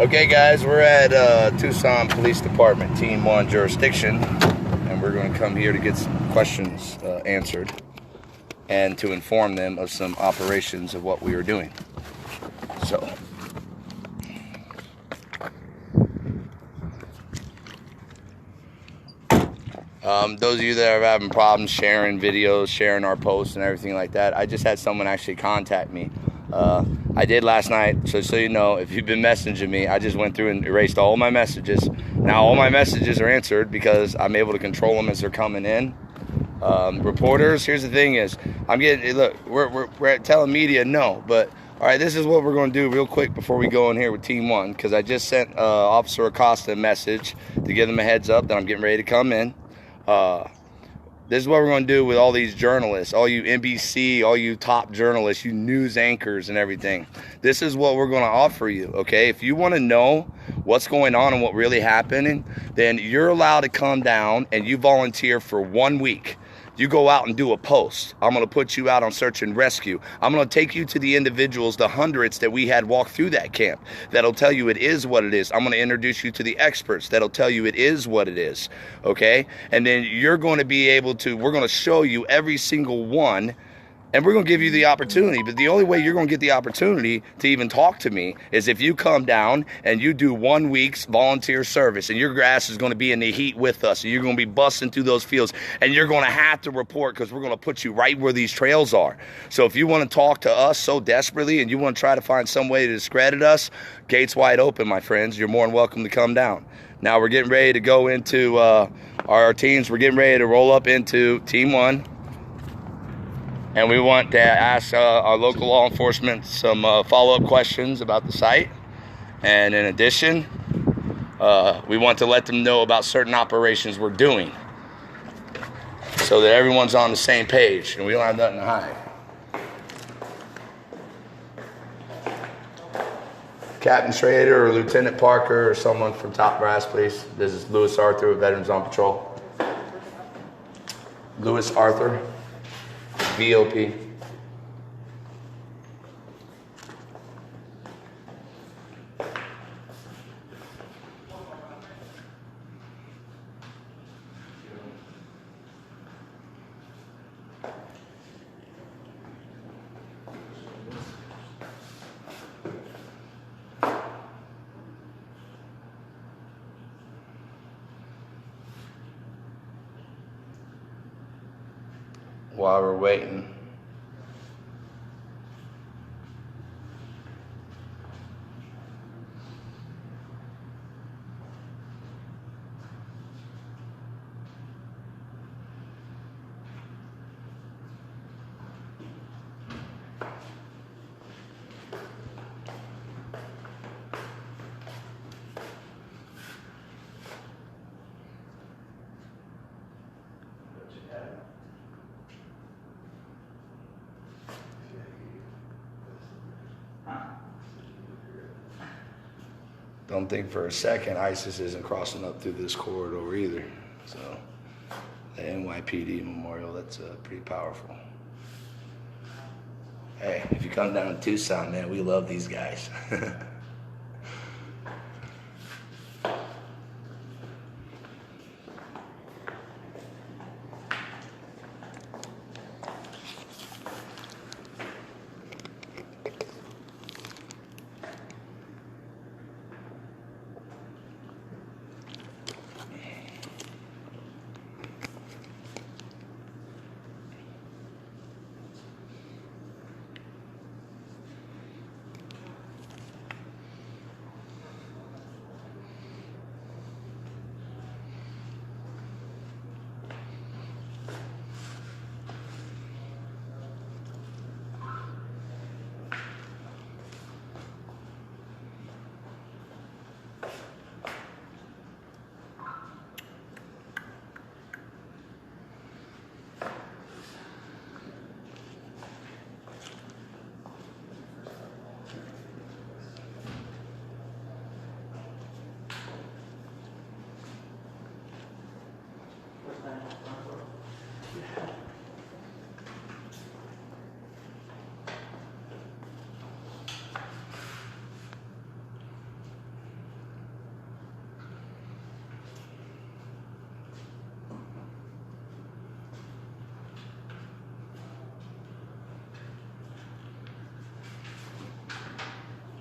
Okay, guys, we're at Tucson Police Department, Team 1 jurisdiction, and we're going to come here to get some questions answered and to inform them of some operations of what we are doing. So, those of you that are having problems sharing videos, sharing our posts and everything like that, I just had someone actually contact me. I did last night, so you know, if you've been messaging me, I just went through and erased all my messages. Now all my messages are answered because I'm able to control them as they're coming in. Reporters, here's the thing is, look, we're at telemedia, no, but all right, this is what we're going to do real quick before we go in here with Team 1, because I just sent Officer Acosta a message to give them a heads up that I'm getting ready to come in. This is what we're going to do with all these journalists, all you NBC, all you top journalists, you news anchors and everything. This is what we're going to offer you, okay? If you want to know what's going on and what really happening, then you're allowed to come down and you volunteer for 1 week. You go out and do a post. I'm going to put you out on search and rescue. I'm going to take you to the individuals, the hundreds that we had walk through that camp that'll tell you it is what it is. I'm going to introduce you to the experts that'll tell you it is what it is, okay? And then you're going to be able to, we're going to show you every single one, and we're going to give you the opportunity. But the only way you're going to get the opportunity to even talk to me is if you come down and you do 1 week's volunteer service, and your grass is going to be in the heat with us, and you're going to be busting through those fields, and you're going to have to report because we're going to put you right where these trails are. So if you want to talk to us so desperately and you want to try to find some way to discredit us, gates wide open, my friends. You're more than welcome to come down. Now we're getting ready to go into our teams. We're getting ready to roll up into Team 1. And we want to ask our local law enforcement some follow-up questions about the site. And in addition, we want to let them know about certain operations we're doing so that everyone's on the same page and we don't have nothing to hide. Captain Schrader or Lieutenant Parker or someone from Top Brass, please. This is Louis Arthur with Veterans on Patrol. Louis Arthur. VOP. While we're waiting, don't think for a second ISIS isn't crossing up through this corridor either. So the NYPD memorial, that's pretty powerful. Hey, if you come down to Tucson, man, we love these guys.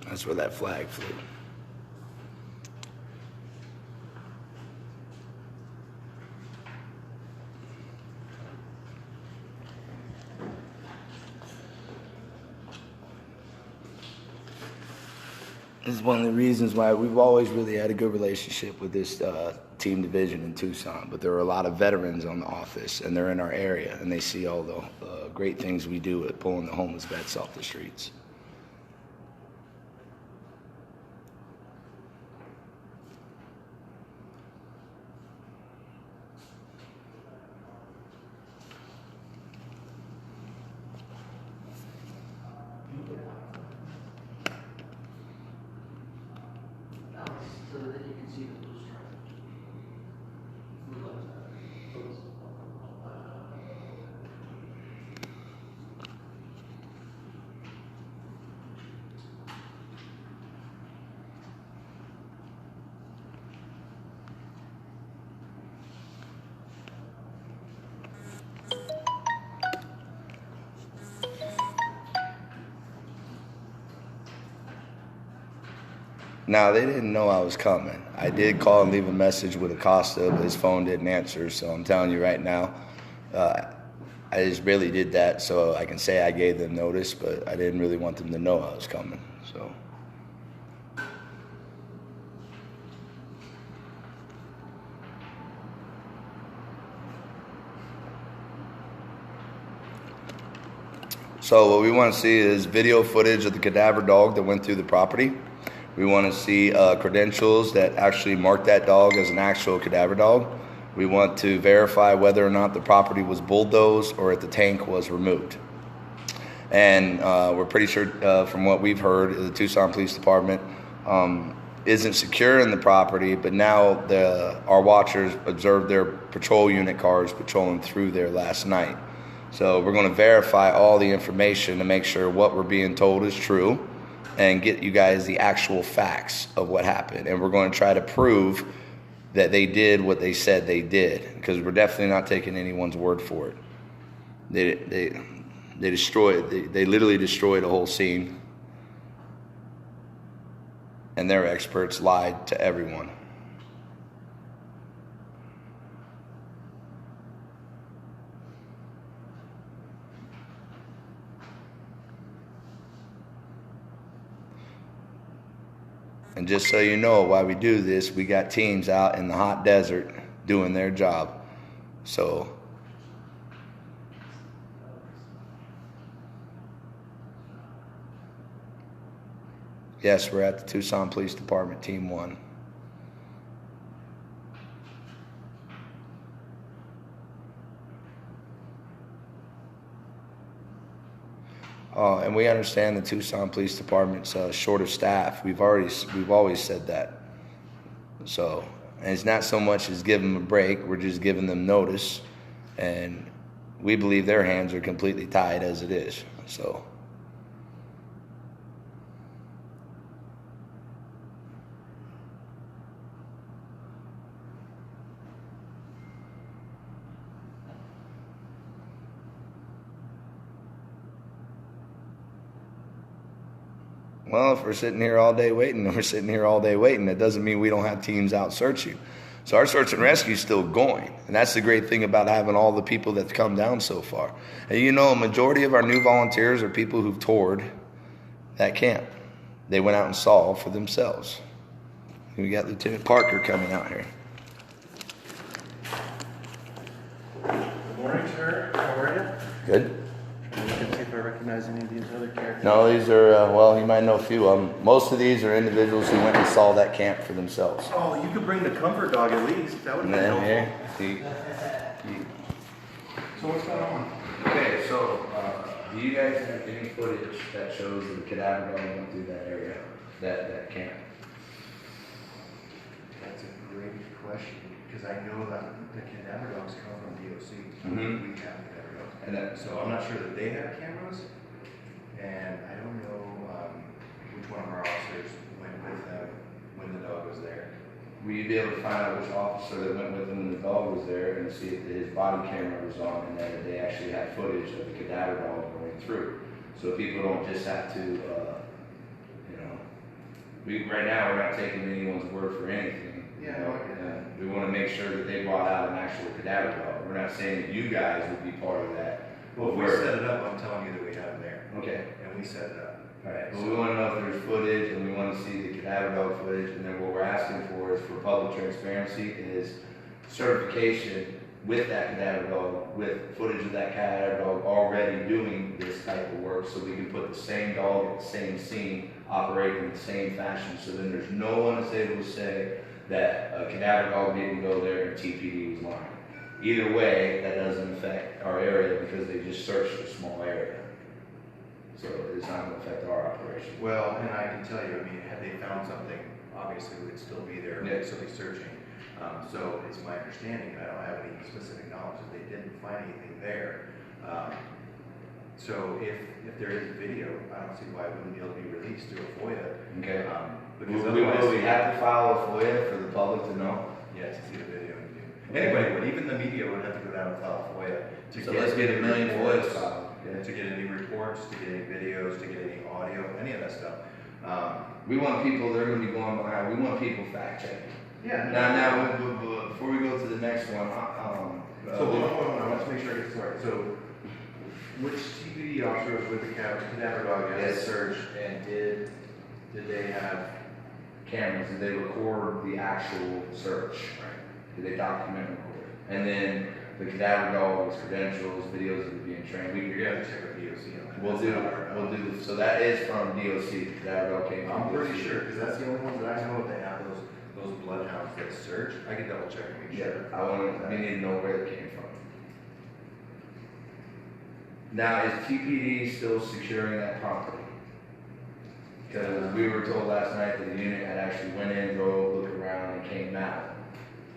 That's where that flag flew. This is one of the reasons why we've always really had a good relationship with this team division in Tucson. But there are a lot of veterans on the office, and they're in our area, and they see all the great things we do at pulling the homeless vets off the streets. So that you can see the blue stripe. Now, they didn't know I was coming. I did call and leave a message with Acosta, but his phone didn't answer. So I'm telling you right now, I just really did that so I can say I gave them notice, but I didn't really want them to know I was coming. So. So what we want to see is video footage of the cadaver dog that went through the property. We want to see credentials that actually mark that dog as an actual cadaver dog. We want to verify whether or not the property was bulldozed or if the tank was removed. And we're pretty sure from what we've heard, the Tucson Police Department isn't securing the property, but now our watchers observed their patrol unit cars patrolling through there last night. So we're going to verify all the information to make sure what we're being told is true and get you guys the actual facts of what happened. And we're going to try to prove that they did what they said they did, because we're definitely not taking anyone's word for it. They literally destroyed a whole scene, and their experts lied to everyone. And just so you know why we do this, we got teams out in the hot desert doing their job. So yes, we're at the Tucson Police Department, Team 1. And we understand the Tucson Police Department's short of staff. We've always said that. So, and it's not so much as give them a break. We're just giving them notice, and we believe their hands are completely tied as it is. So. Well, if we're sitting here all day waiting, then we're sitting here all day waiting. That doesn't mean we don't have teams out searching. So our search and rescue is still going. And that's the great thing about having all the people that's come down so far. And you know, a majority of our new volunteers are people who've toured that camp. They went out and saw for themselves. We got Lieutenant Parker coming out here. Good morning, sir. How are you? Good. Trying to look and see if I recognize any of these other characters. No, these are, well, you might know a few of them. Most of these are individuals who went and saw that camp for themselves. Oh, you could bring the comfort dog at least. That would And be then helpful. here, So what's going on? okay, so do you guys have any footage that shows the cadaver dog went through that area, that camp? That's a great question, because I know that the cadaver dogs come from DOC. Mhm. We have cadaver dogs. And that, So I'm not sure that they have cameras, and I don't know which one of our officers went with them when the dog was there. will you be able to find out which officer that went with him when the dog was there and see if his body camera was on and that they actually had footage of the cadaver dog going through? So people don't just have to, right now, we're not taking anyone's word for anything. Yeah, no, I get that. We want to make sure that they brought out an actual cadaver dog. We're not saying that you guys would be part of that. Well, if we set it up, I'm telling you that we have them there, Okay. and we set it up. Alright, well, we want to know if there's footage, and we want to see the cadaver dog footage, and then what we're asking for is for public transparency is certification with that cadaver dog, with footage of that cadaver dog already doing this type of work, so we can put the same dog at the same scene, operating in the same fashion, so then there's no one that's able to say that a cadaver dog didn't go there and TPD was lying. Either way, that doesn't affect our area because they just searched a small area. So it's not going to affect our operation. Well, and I can tell you, I mean, had they found something, obviously we'd still be there, Yeah. we'd still be searching. So it's my understanding, and I don't have any specific knowledge that they didn't find anything there. So if there is a video, I don't see why it wouldn't be able to be released through a FOIA. Okay. Because Will otherwise, we have to file a FOIA for the public to know? yeah, to see the video. Anybody would, even the media would have to go down and file a FOIA to So let's get a any million reports, FOIAs filed. to get any reports, to get any videos, to get any audio, any of that stuff. We want people, they're going to be going behind, we want people fact checking. Yeah. Now, before we go to the next one, So hold on, let's make sure I get this right. So, which TPD officer was with the cadaver dog as Yes. searched, and did they have? cameras, did they record the actual search? Did they document and record? And then the cadaver dog's credentials, videos of it being trained. You're gonna have to check with DOC on that. We'll do, so that is from DOC, the cadaver dog came from I'm pretty DOC. sure, because that's the only ones that I know if they have those bloodhounds that search. I can double check and make Yeah, sure. we need to know where they came from. Now, is TPD still securing that property? Because we were told last night that the unit had actually went in, drove, looked around, and came out.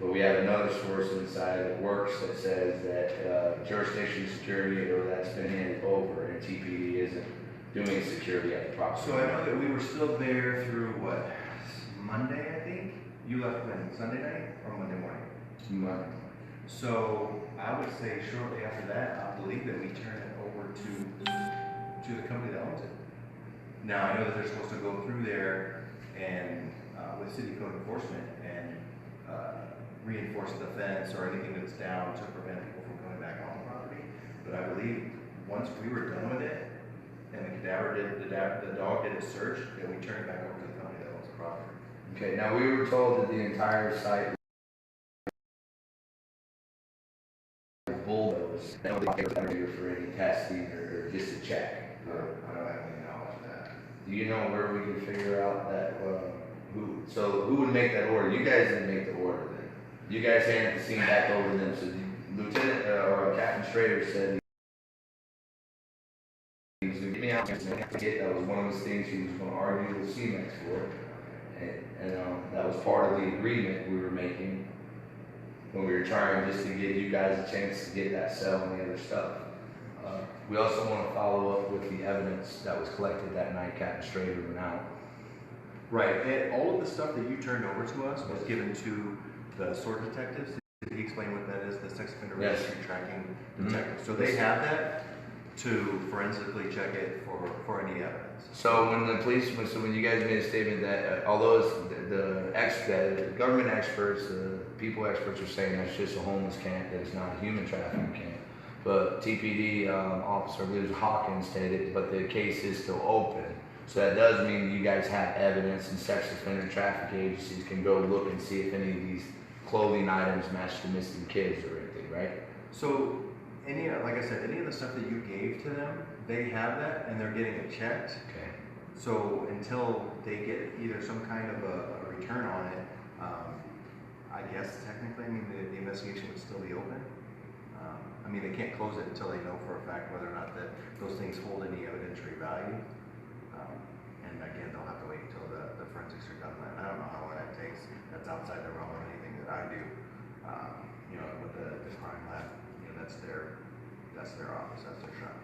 But we have another source inside that works that says that jurisdiction security or that's been handed over and TPD isn't doing security at the property. So I know that we were still there through what, Monday, I think? You left when, Sunday night or Monday morning? Money. So I would say shortly after that, I believe that we turn it over to the company that owns it. Now, I know that they're supposed to go through there and, with city code enforcement and, reinforce the fence or anything that's down to prevent people from coming back on the property. But I believe once we were done with it and the dog did its search, then we turned it back over to the company that owns the property. Okay, now we were told that the entire site was bulldozed. I don't think they were here for any testing or just to check. I don't have any knowledge of that. Do you know where we can figure out that, who would make that order? You guys didn't make the order then. You guys handed the scene back over to them, so the Lieutenant, or Captain Schrader said he was going to get me out. That was one of those things he was going to argue with CMEX for. And that was part of the agreement we were making when we were trying just to give you guys a chance to get that cell and the other stuff. We also want to follow up with the evidence that was collected that night Captain Schrader went out. Right, and all of the stuff that you turned over to us was given to the SORT detectives. Did he explain what that is, the sex offender Yes. registry tracking detectives? So they have that to forensically check it for any evidence. So when you guys made a statement that although it's the government experts, the people experts are saying that's just a homeless camp, that it's not a human trafficking camp. But TPD officer, I believe it was Hawkins, stated, but the case is still open. So that does mean you guys have evidence, and sex offender trafficking agencies can go look and see if any of these clothing items match the missing kids or anything, right? So like I said, any of the stuff that you gave to them, they have that and they're getting it checked. Okay. So until they get either some kind of a return on it, I guess technically, I mean, the investigation would still be open. I mean, they can't close it until they know for a fact whether or not that those things hold any evidentiary value. And again, they'll have to wait until the forensics are done. I don't know how long that takes. That's outside the realm of anything that I do. You know, with the crime lab, you know, that's their office, that's their shop.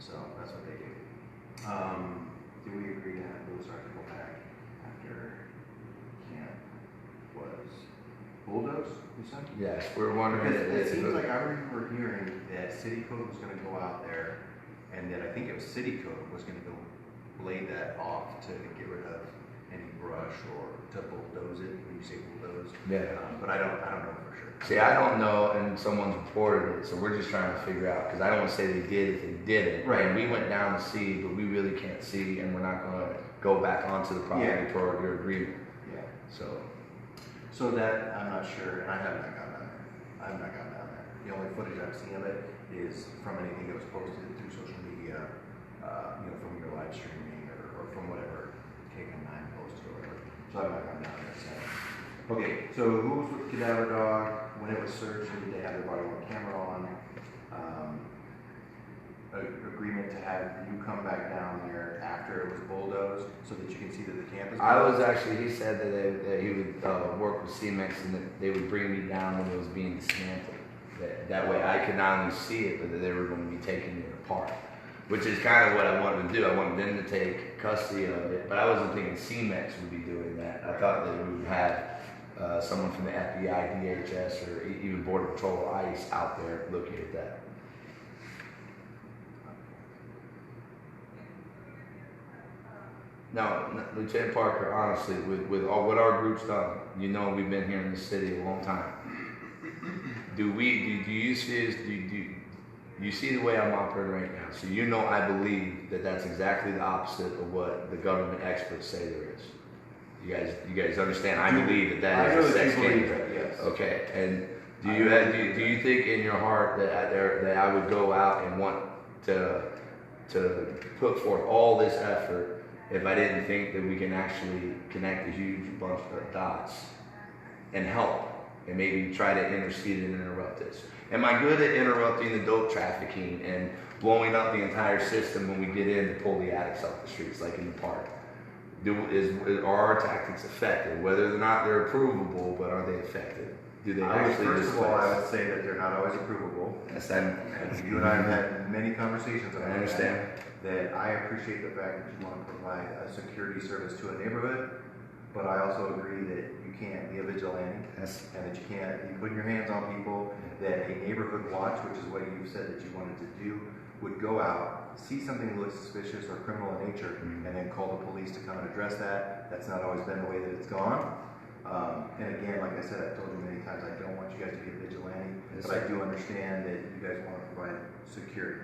So that's what they do. Do we agree to have Louis start to go back after camp was bulldozed, you said? Yes, we're wondering. Because it seems like I remember hearing that City Code was gonna go out there, and that I think it was City Code was gonna go blade that off to get rid of any brush or to bulldoze it, when you say bulldoze. Yeah. But I don't know for sure. See, I don't know, and someone's reported it, so we're just trying to figure out, because I don't want to say they did if they didn't. Right. And we went down to see, but we really can't see, and we're not going to go back onto the property Yeah. per your agreement. Yeah. So, that, I'm not sure, and I have not gone down there. I have not gone down there. The only footage I've seen of it is from anything that was posted through social media, from your live streaming or from whatever K9 posted or whatever. So I've not gone down there. So. Okay, so who was with Cadaver Dog? When it was searched, did they have their body worn camera on? Agreement to have you come back down there after it was bulldozed so that you can see that the camp is I was bulldozed? actually, he said that he would work with CMEX and that they would bring me down when it was being dismantled. That way I could not only see it, but that they were going to be taking it apart. Which is kind of what I wanted to do. I wanted them to take custody of it, but I wasn't thinking CMEX would be doing that. I thought that we would have someone from the FBI, DHS, or even Border Patrol or ICE out there looking at that. Now, Lieutenant Parker, honestly, with all what our group's done, we've been here in this city a long time. Do you see the way I'm operating right now? So I believe that that's exactly the opposite of what the government experts say there is. You guys understand? I believe that is a sex game. Yes. Okay, and do you think in your heart that I would go out and want to put forth all this effort if I didn't think that we can actually connect a huge bunch of dots and help and maybe try to intercede and interrupt this? Am I good at interrupting the dope trafficking and blowing up the entire system when we get in to pull the addicts off the streets like in the park? Are our tactics effective? Whether or not they're approvable, but are they effective? Do they actually First of all, I displace? would say that they're not always approvable. Yes, I You and I have had many conversations about understand. that I appreciate the fact that you want to provide a security service to a neighborhood, but I also agree that you can't be a vigilante Yes. and that you can't be putting your hands on people, that a neighborhood watch, which is what you said that you wanted to do, would go out, see something that looks suspicious or criminal in nature, and then call the police to come and address that. That's not always been the way that it's gone. And again, like I said, I've told you many times, I don't want you guys to be a vigilante, Yes, but I sir. do understand that you guys want to provide security.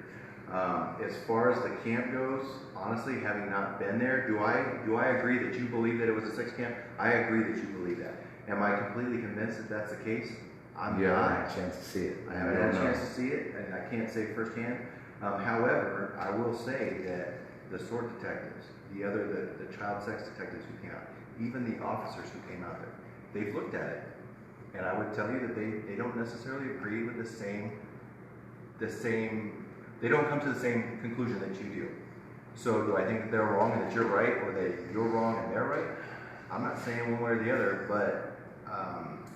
As far as the camp goes, honestly, having not been there, do I agree that you believe that it was a sex camp? I agree that you believe that. Am I completely convinced that that's the case? I'm Yeah, I not. haven't had a chance to see it. I haven't had a chance to see it, and I can't say firsthand. However, I will say that the SWORD detectives, the child sex detectives who came out, even the officers who came out there, they've looked at it, and I would tell you that they don't necessarily agree with the same. They don't come to the same conclusion that you do. So do I think that they're wrong and that you're right, or that you're wrong and they're right? I'm not saying one way or the other, but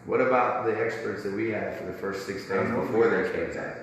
What about the experts that we had for the first 6 I don't days know who before your they came experts back?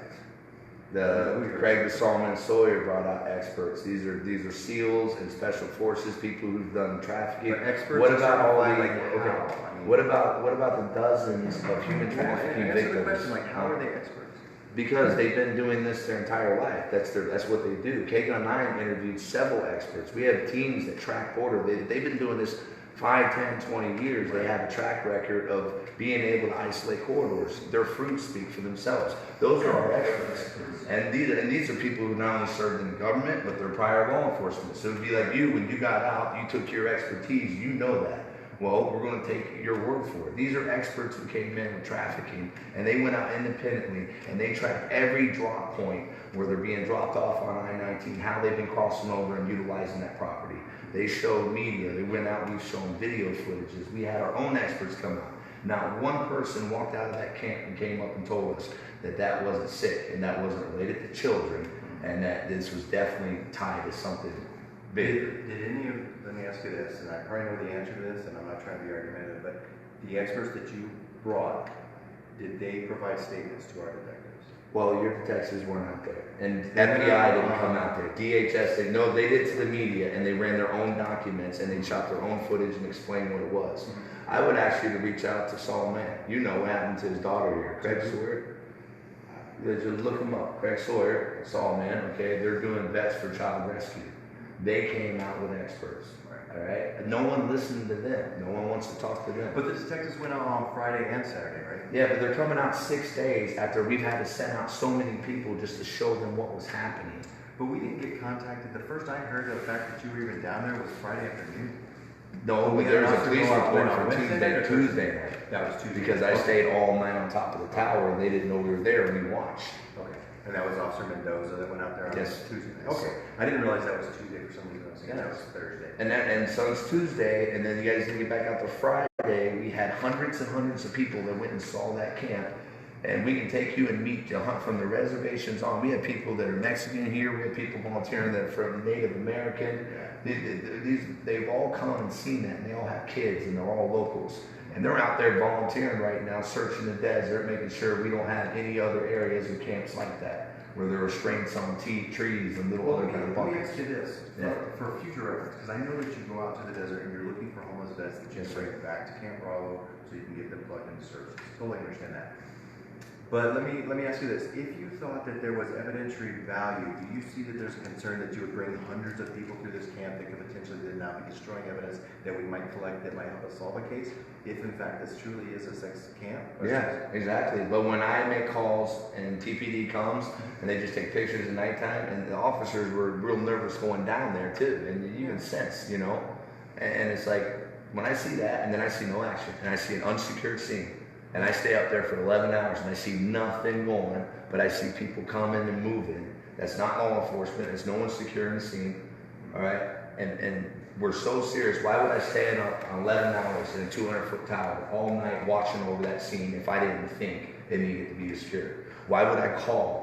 are. Craig Solomon Sawyer brought out experts. These are SEALs and special forces, people who've done trafficking. But experts What are about all certified, the like how? I mean- what about the dozens of human trafficking Answer the victims? question, like, how are they experts? Because they've been doing this their entire life. That's what they do. KGUN 9 interviewed several experts. We have teams that track border. They've been doing this 5, 10, 20 years. They have a track record of being able to isolate corridors. Their fruits speak for themselves. Those are our experts. And these are people who not only served in the government, but they're prior law enforcement. So it'd be like you, when you got out, you took your expertise, you know that. Well, we're going to take your word for it. These are experts who came in with trafficking, and they went out independently, and they tracked every drop point where they're being dropped off on I-19, how they've been crossing over and utilizing that property. They showed media. They went out, we've shown video footages. We had our own experts come out. Not one person walked out of that camp and came up and told us that that wasn't sick and that wasn't related to children, and that this was definitely tied to something bigger. Did any of, let me ask you this, and I probably know the answer to this, and I'm not trying to be argumentative, but the experts that you brought, did they provide statements to our detectives? Well, your detectives weren't out there, and FBI didn't come out there. DHS, they did to the media, and they ran their own documents, and they shot their own footage and explained what it was. I would ask you to reach out to Saul Mann. You know what happened to his daughter here, Craig Sawyer. Just look him up, Craig Sawyer, Saul Mann. Okay, they're doing vets for child rescue. They came out with experts. All right, and no one listened to them. No one wants to talk to them. But the detectives went out on Friday and Saturday, right? Yeah, but they're coming out 6 days after we've had to send out so many people just to show them what was happening. But we didn't get contacted. The first I heard of the fact that you were even down there was Friday afternoon. No, We but had there was a an police officer go out report on for Wednesday or Tuesday night. That was Tuesday. Because I stayed all night on top of the tower and they didn't know we were there and we watched. Okay. And that was Officer Mendoza that went out there on Yes. Tuesday. Yes. Okay. I didn't realize that was Tuesday for some reason. I was thinking that was Thursday. And so it's Tuesday, and then you guys didn't get back out to Friday. We had hundreds and hundreds of people that went and saw that camp. And we can take you and meet the hunt from the reservations on. We have people that are Mexican here. We have people volunteering that are from Native American. They've all come and seen that, and they all have kids, and they're all locals. And they're out there volunteering right now, searching the desert, making sure we don't have any other areas or camps like that, where there are restraints on trees and little other kind of Let me buckets. ask you this, for future reference, because I know that you go out to the desert and you're looking for homeless vets that you Yes, bring back to Camp Bravo so you can get them plugged into services. Totally understand that. But let me ask you this. If you thought that there was evidentiary value, do you see that there's a concern that you would bring hundreds of people through this camp that could potentially then now be destroying evidence that we might collect that might help us solve a case? If in fact this truly is a sex camp? Yeah, exactly. But when I make calls and TPD comes and they just take pictures at nighttime, and the officers were real nervous going down there too, and you can sense, you know, and it's like when I see that, and then I see no action, and I see an unsecured scene. And I stay up there for 11 hours and I see nothing going, but I see people coming and moving. That's not law enforcement. It's no one securing the scene. All right. And we're so serious. Why would I stay in 11 hours in a 200-foot tower all night watching over that scene if I didn't think it needed to be secured? Why would I call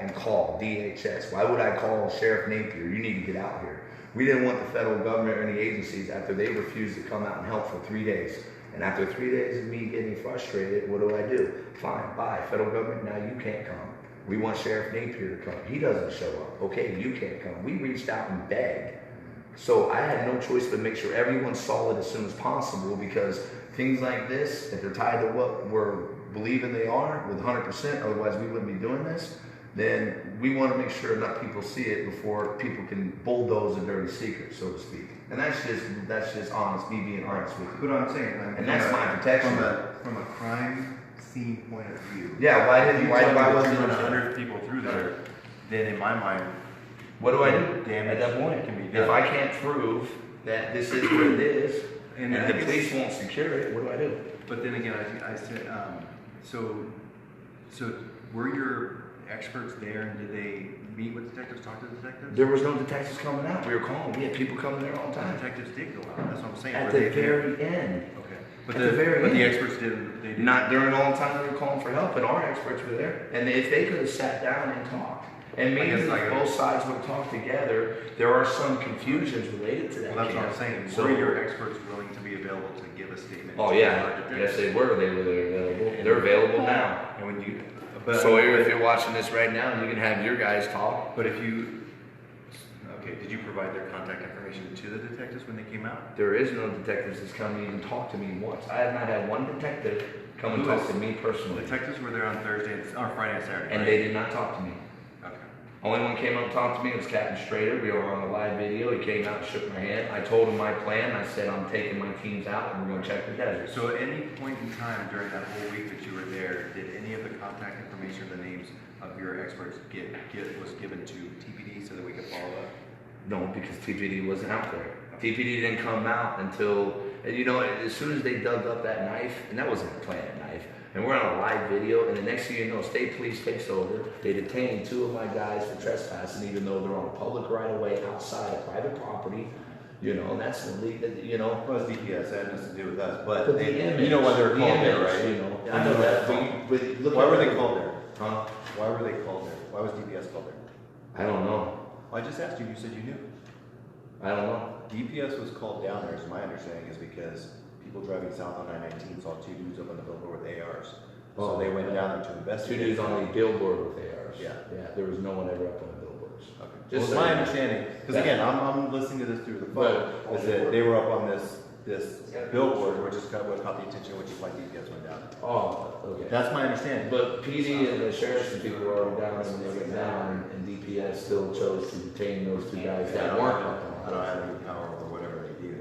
DHS? Why would I call Sheriff Napier? You need to get out here. We didn't want the federal government or any agencies after they refused to come out and help for 3 days. And after 3 days of me getting frustrated, what do? Fine, bye. Federal government, now you can't come. We want Sheriff Napier to come. He doesn't show up. Okay, you can't come. We reached out and begged. So I had no choice but make sure everyone saw it as soon as possible, because things like this, if they're tied to what we're believing they are with 100%, otherwise we wouldn't be doing this, then we want to make sure enough people see it before people can bulldoze a dirty secret, so to speak. And that's just honest, me being honest with you. But I'm saying, And that's my protection. From a crime scene point of view. Yeah, why wasn't there there 100 people through there? Then in my mind, what do I do damage at that point? can be done. If I can't prove that this is what it is, and I the guess- police won't secure it, what do I do? But then again, I said, so were your experts there, and did they meet with detectives, talk to detectives? There was no detectives coming out. We were calling. We had people coming there all the time. Detectives did go out. That's what I'm saying. At Were the they there? very end. Okay. At the very but the end. experts didn't. They didn't. Not during all the time we were calling for help, and our experts were there. And if they could have sat down and talked, and maybe guess I if got- both sides would talk together, there are some confusions related to that. Well, that's what I'm camp. saying. So, Were your experts willing to be available to give a statement? oh to yeah, our detectives? yes they were. They were available. They're available now. And when you, Sawyer, if you're watching this right now, you can have your guys talk. But if you, okay, did you provide their contact information to the detectives when they came out? There is no detectives that's come and even talked to me once. I have not had one detective come and Who talk is- to me personally. Detectives were there on Thursday, or Friday and Saturday, And right? they did not talk to me. Okay. Only one came up and talked to me was Captain Strader. We were on a live video. He came out and shook my hand. I told him my plan. I said, I'm taking my teams out and we're going to check the desert. So at any point in time during that whole week that you were there, did any of the contact information, the names of your experts was given to TPD so that we could follow up? No, because TPD wasn't out there. TPD didn't come out until, and you know, as soon as they dug up that knife, and that wasn't a planned knife, and we're on a live video, and the next thing you know, state police takes over. They detain 2 of my guys for trespassing, even though they're on a public right of way outside of private property. You know, and that's illegal, you know. Well, it's DPS, that has to do with us, but But they, the image, you know why they were the called there, image, right? You know, I know that, but look Why at were they it. called there? Huh? Why were they called there? Why was DPS called there? I don't know. Well, I just asked you, you said you knew. I don't know. DPS was called down there, as my understanding is because people driving south on I-19 saw 2 dudes up on the billboard with ARs. So Oh, they went yeah. down there to 2 investigate. dudes on the billboard with ARs. Yeah. Yeah, there was no one ever up on the billboards. Okay. Just Well, it's my so you know. understanding, because Yeah. again, I'm listening to this through the phone, Right. is that they were up on this billboard, which is what caught the attention, which is why DPS went down. Oh, okay. That's my understanding. But PD and the sheriff's and people were already down and they went down, and DPS still chose to detain those 2 guys that weren't up I on don't have any power over whatever they do.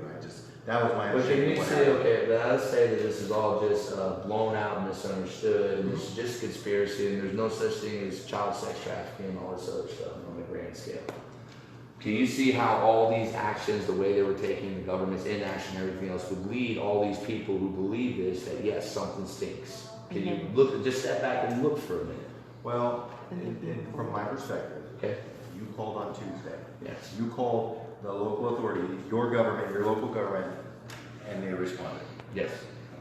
That was my But can understanding. you of what say, happened. okay, let's say that this is all just blown out, misunderstood, and this is just conspiracy, and there's no such thing as child sex trafficking and all this other stuff on a grand scale. Can you see how all these actions, the way they were taking, the government's inaction and everything else, would lead all these people who believe this, that yes, something stinks? Can you look, just step back and look for a minute? Well, from my perspective, Okay? you called on Tuesday. Yes. You called the local authority, your government, your local government, and they responded. Yes.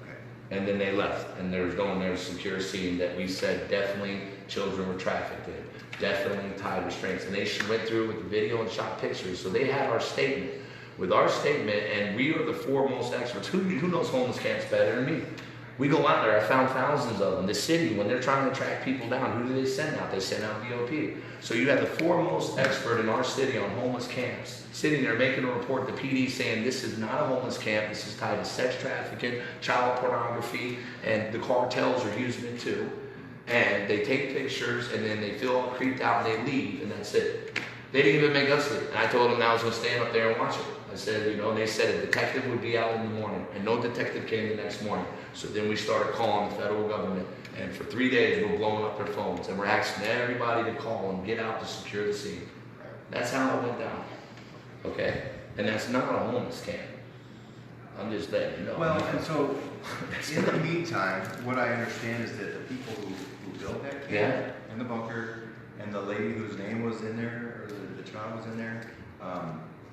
Okay. And then they left, and there's no one there to secure a scene that we said definitely children were trafficked in, definitely tied restraints. And they went through with the video and shot pictures, so they had our statement. With our statement, and we are the foremost experts. Who knows homeless camps better than me? We go out there, I found thousands of them. The city, when they're trying to track people down, who do they send out? They send out VOP. So you have the foremost expert in our city on homeless camps, sitting there making a report to PD saying this is not a homeless camp, this is tied to sex trafficking, child pornography, and the cartels are using it too. And they take pictures, and then they feel all creeped out, and they leave, and that's it. They didn't even make us leave. And I told them I was going to stand up there and watch it. I said, you know, and they said a detective would be out in the morning, and no detective came the next morning. So then we started calling the federal government, and for 3 days we're blowing up their phones, and we're asking everybody to call and get out to secure the scene. That's how it went down. Okay? And that's not a homeless camp. I'm just letting you know. Well, and so, in the meantime, what I understand is that the people who built that camp Yeah. and the bunker, and the lady whose name was in there, or the child was in there,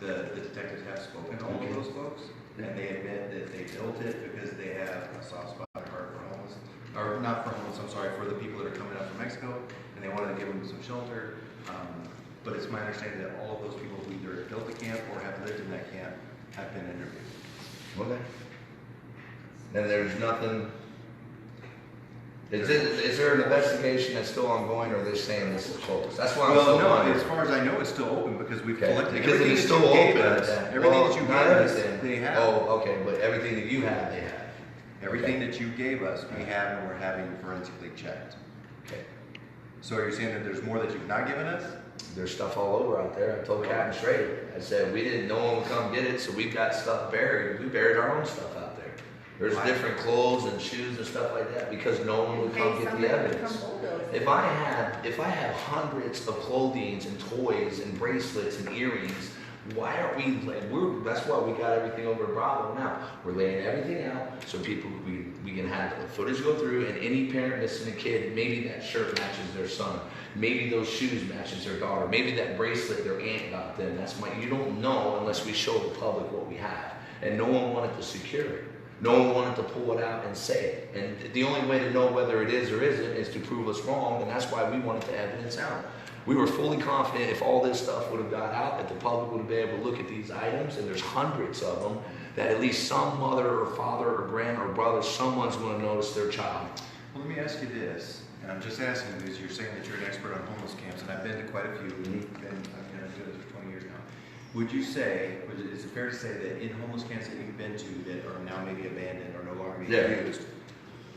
the detectives have spoken to all of those folks, and they admit that they built it because they have a soft spot in heart for homeless, or not for homeless, I'm sorry, for the people that are coming up from Mexico, and they wanted to give them some shelter. But it's my understanding that all of those people who either built the camp or have lived in that camp have been interviewed. Okay. And there's nothing. Is there an investigation that's still ongoing, or are they saying this is closed? That's why I'm Well, so no, wondering. as far as I know, it's still open because we've Okay. collected Because everything it's that still you gave open. us. Everything that you gave Not us, everything. they have. Oh, okay, but everything that you have, they have. Everything that you gave us, we have, and we're having forensically checked. Okay. So are you saying that there's more that you've not given us? There's stuff all over out there. I told Captain Schrader. I said no one would come get it, so we've got stuff buried. We buried our own stuff out there. There's Wow. different clothes and shoes and stuff like that because no one would come get the evidence. If I had hundreds of clothings and toys and bracelets and earrings, why aren't we? That's why we got everything over at Bravo now. We're laying everything out so people we can have the footage go through, and any parent missing a kid, maybe that shirt matches their son, maybe those shoes matches their daughter, maybe that bracelet their aunt got them. You don't know unless we show the public what we have, and no one wanted to secure it. No one wanted to pull it out and say it. And the only way to know whether it is or isn't is to prove us wrong, and that's why we wanted the evidence out. We were fully confident if all this stuff would have got out, that the public would have been able to look at these items, and there's hundreds of them, that at least some mother or father or grand or brother, someone's going to notice their child. Well, let me ask you this, and I'm just asking because you're saying that you're an expert on homeless camps, and I've been to quite a few. I've been doing this for 20 years now. Would you say, is it fair to say that in homeless camps that you've been to that are now maybe abandoned or no longer being used,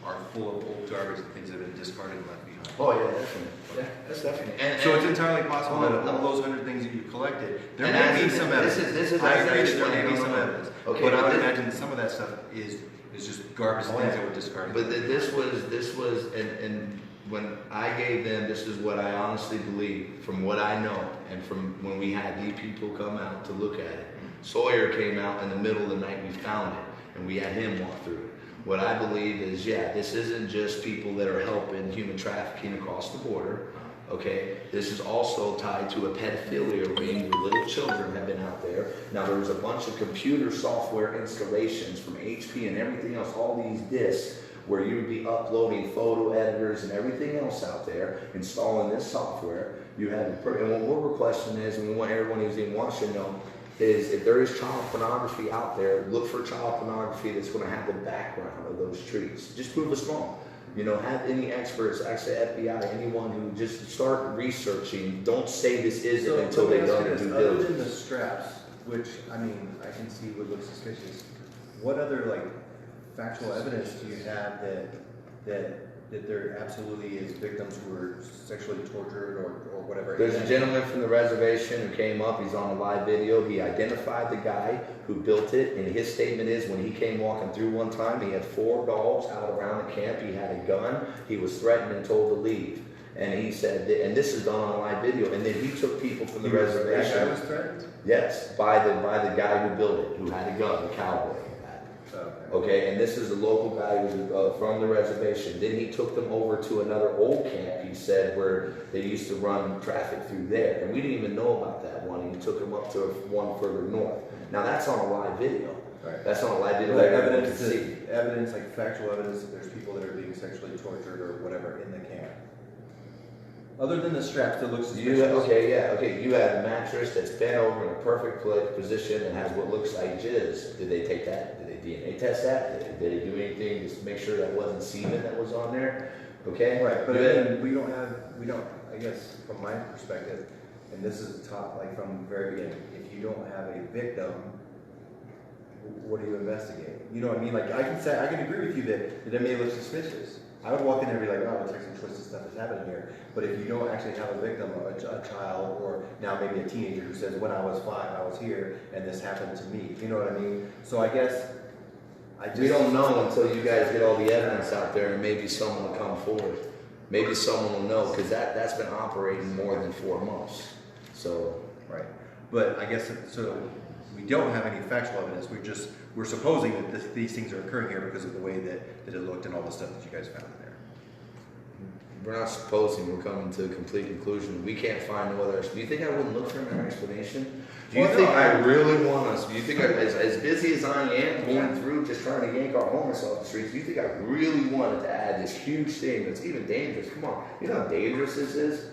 are full of old garbage and things that have been discarded and left behind? Oh yeah, definitely. Yeah, that's definitely. So it's entirely possible that of all those 100 things that you've collected, there And may be this some is- evidence. this is- I agree that's that there may be no, some no, no. evidence. Okay, But I but would this- imagine some of that stuff is just garbage things that were discarded. But this was, and when I gave them, this is what I honestly believe, from what I know, and from when we had the people come out to look at it. Sawyer came out in the middle of the night, we found it, and we had him walk through it. What I believe is, this isn't just people that are helping human trafficking across the border, okay? This is also tied to a pedophilia ring where little children have been out there. Now, there was a bunch of computer software installations from HP and everything else, all these discs, where you would be uploading photo editors and everything else out there, installing this software. You have, and what we're requesting is, and we want everyone who's in Washington to know, is if there is child pornography out there, look for child pornography that's going to have the background of those treats. Just prove us wrong. Have any experts, actually FBI, anyone who just start researching. Don't say this isn't until they've done their due Other diligence. than the straps, which, I mean, I can see would look suspicious, what other, factual evidence do you have that that there absolutely is victims who were sexually tortured or whatever? There's a gentleman from the reservation who came up. He's on a live video. He identified the guy who built it, and his statement is when he came walking through one time, he had 4 dogs out around the camp. He had a gun. He was threatened and told to leave. And he said, and this is done on a live video. And then he took people from the reservation. That guy was threatened? Yes, by the guy who built it, who had a gun, the cowboy. Okay, and this is a local guy who's from the reservation. Then he took them over to another old camp, he said, where they used to run traffic through there. And we didn't even know about that one. He took them up to one further north. Now that's on a live video. Right. That's on a live video. Like that everyone can evidence, like factual evidence that there's people that are being sexually tortured or whatever in the camp. Other than the straps that looks suspicious. You have a mattress that's bent over in a perfect position and has what looks like jizz. Did they take that? Did they DNA test that? Did they do anything just to make sure that wasn't semen that was on there? Okay? Right, but then we don't, I guess, from my perspective, and this is top, like from the very beginning, if you don't have a victim, what do you investigate? You know what I mean? Like, I can agree with you that it may look suspicious. I would walk in there and be like, oh, looks like some twisted stuff is happening here. But if you don't actually have a victim, a child, or now maybe a teenager who says, when I was 5, I was here, and this happened to me. You know what I mean? So I guess, we don't know until you guys get all the evidence out there, and maybe someone will come forward. Maybe someone will know, because that's been operating more than 4 months. So. Right. But I guess, so we don't have any factual evidence. We're supposing that these things are occurring here because of the way that it looked and all the stuff that you guys found in there. We're not supposing, we're coming to a complete conclusion. We can't find no other. Do you think I wouldn't look for another explanation? Do you think I really want us? Do you think as busy as I am going through just trying to yank our homeless off the streets, do you think I really wanted to add this huge thing that's even dangerous? Come on, you know how dangerous this is?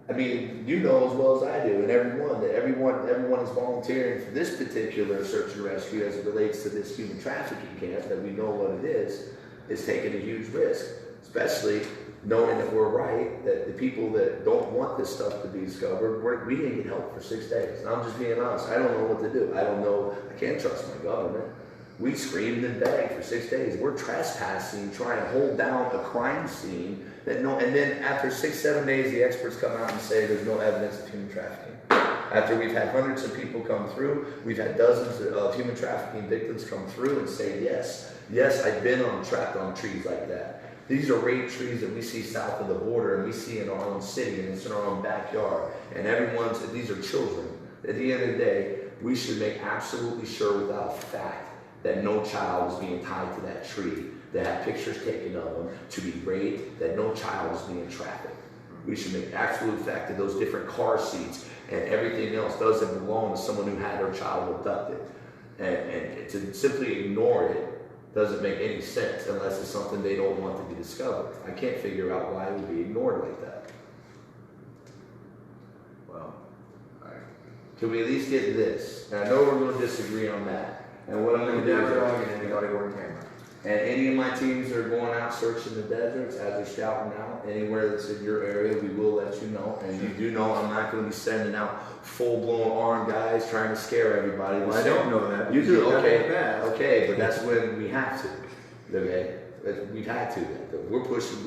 I mean, you know as well as I do, and everyone is volunteering for this particular search and rescue as it relates to this human trafficking camp, that we know what it is taking a huge risk, especially knowing that we're right, that the people that don't want this stuff to be discovered, we didn't get help for 6 days. And I'm just being honest, I don't know what to do. I don't know, I can't trust my government. We screamed and begged for 6 days. We're trespassing, trying to hold down a crime scene and then after 6-7 days, the experts come out and say there's no evidence of human trafficking. After we've had hundreds of people come through, we've had dozens of human trafficking victims come through and say, yes, I've been trapped on trees like that. These are rape trees that we see south of the border and we see in our own city and it's in our own backyard. And these are children. At the end of the day, we should make absolutely sure without fact that no child is being tied to that tree, that have pictures taken of them, to be raped, that no child is being trafficked. We should make absolute fact that those different car seats and everything else doesn't belong to someone who had their child abducted. And to simply ignore it doesn't make any sense unless it's something they don't want to be discovered. I can't figure out why it would be ignored like that. Well, Can we at least get this? And I know we're going to disagree on that. And what I'm going to do is, and any of my teams that are going out searching the deserts, as they're shouting out, anywhere that's in your area, we will let you know. And you do know I'm not going to be sending out full-blown armed guys trying to scare everybody. Well, I don't know that. You do, okay, but that's when we have to. Okay, we've had to. We're pushing.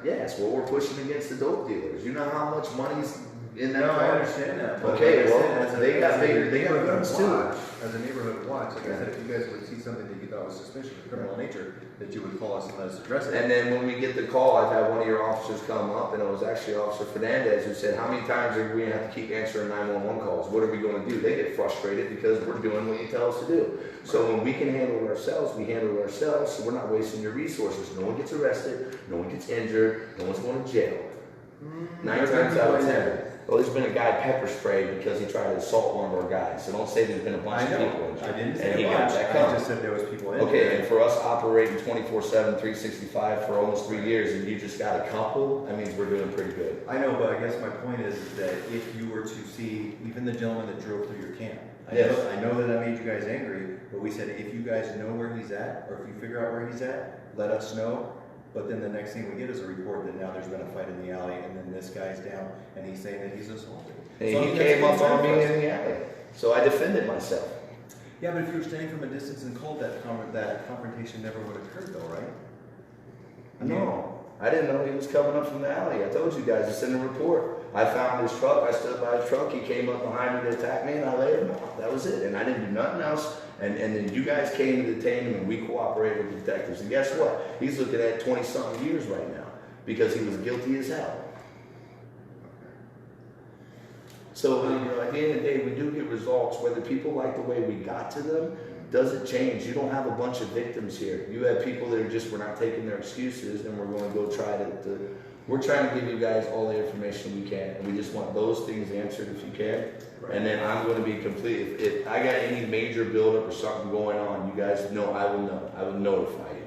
Yes, well, we're pushing against the dope dealers. You know how much money's in that. No, I understand that. Okay, well, they got guns too. As a neighborhood watch, like I said, if you guys would see something that you thought was suspicious, criminal nature, that you would call us and let us address it. And then when we get the call, I've had one of your officers come up, and it was actually Officer Fernandez who said, how many times are we going to have to keep answering 911 calls? What are we going to do? They get frustrated because we're doing what you tell us to do. So when we can handle it ourselves, we handle it ourselves, so we're not wasting your resources. No one gets arrested, no one gets injured, no one's going to jail. 9 times out of 10. Well, there's been a guy pepper sprayed because he tried to assault one of our guys. So don't say there's been a bunch of people injured. I didn't say and he a bunch. got that I covered. just said there was people injured. Okay, and for us operating 24/7, 365 for almost 3 years, and you just got a couple, that means we're doing pretty good. I know, but I guess my point is that if you were to see even the gentleman that drove through your camp, I know that I made you guys angry, but we said if you guys know where he's at, or if you figure out where he's at, let us know. But then the next thing we get is a report that now there's been a fight in the alley, and then this guy's down, and he's saying that he's assaulted. And he came up on me in the alley, so I defended myself. Yeah, but if you were standing from a distance and cold, that confrontation never would have occurred, though, right? No, I didn't know he was coming up from the alley. I told you guys, it's in the report. I found his truck, I stood by his truck, he came up behind me to attack me, and I laid him off. That was it, and I didn't do nothing else. And then you guys came to detain him, and we cooperated with detectives. And guess what? He's looking at 20-something years right now because he was guilty as hell. So, you know, at the end of the day, we do get results. Whether people like the way we got to them doesn't change. You don't have a bunch of victims here. You have people that are just, we're not taking their excuses, and we're going to go try to we're trying to give you guys all the information we can. And we just want those things answered if you can. Right. And then I'm going to be complete. If I got any major buildup or something going on, you guys know I will know. I will notify you.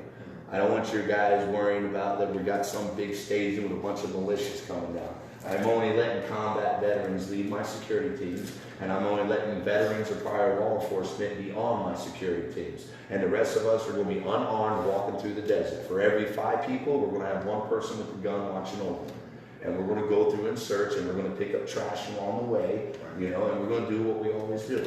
I don't want your guys worrying about that we got some big staging with a bunch of militias coming down. I'm only letting combat veterans lead my security teams, and I'm only letting veterans or prior law enforcement be on my security teams. And the rest of us are going to be unarmed walking through the desert. For every 5 people, we're going to have 1 person with a gun watching over them. And we're going to go through and search, and we're going to pick up trash along the way, you know, and we're going to do what we always do.